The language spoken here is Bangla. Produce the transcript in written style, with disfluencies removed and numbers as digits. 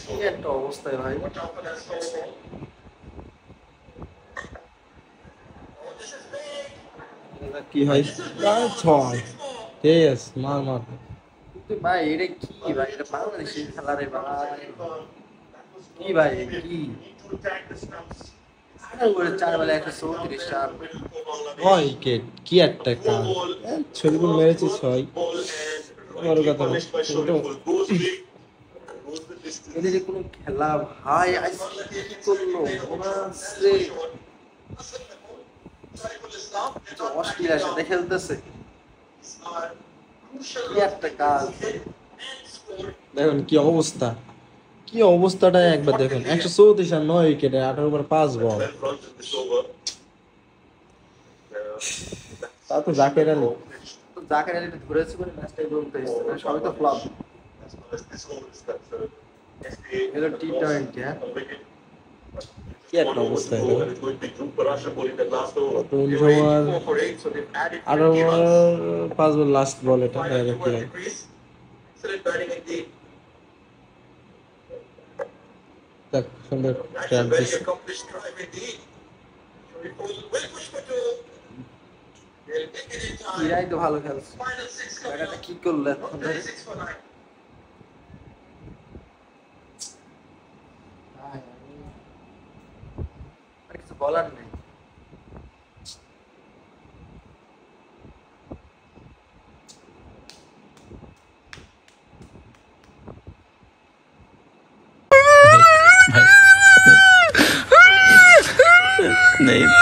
কি একটা অবস্থায় ভাই। কি হয়? ছয়। ঠিক আছে, মার মার। কিন্তু ভাই এটা কি ভাই, এটা বাংলাদেশের খেলা রে ভাই। কি ভাই কি ওরে 4 বেলা 134 রান। 9 উইকেট, কি একটা কাজ। ছবিগুলো মেরেছে 6। বড় কথা না, কিন্তু এদের কোনো খেলা ভাই আজকে কি করলো বোনাসে, অস্ট্রেলিয়ার সাথে খেলতেছে, কি একটা কাজ। দেখুন কি অবস্থা, কি অবস্থাটা একবার দেখুন। 134 আর 9 উইকেটে 18 ওভার 5 বল। তা তো জাকের আলী। তো জাকের আলী ধরেছে বলে ম্যাচটাই বলতে সবই তো ফ্লপ। এগুলো টি-20, হ্যাঁ কি একটা অবস্থা এটা। 18 ওভার 5 বল লাস্ট বল, এটা দেখা যাক কি হয়। দেখ সুন্দর ট্র্যাপ দিচ্ছে। ইরাই তো ভালো খেলছে, জায়গাটা কি করলো এখন ধরে। আর কিছু বলার নেই। नहीं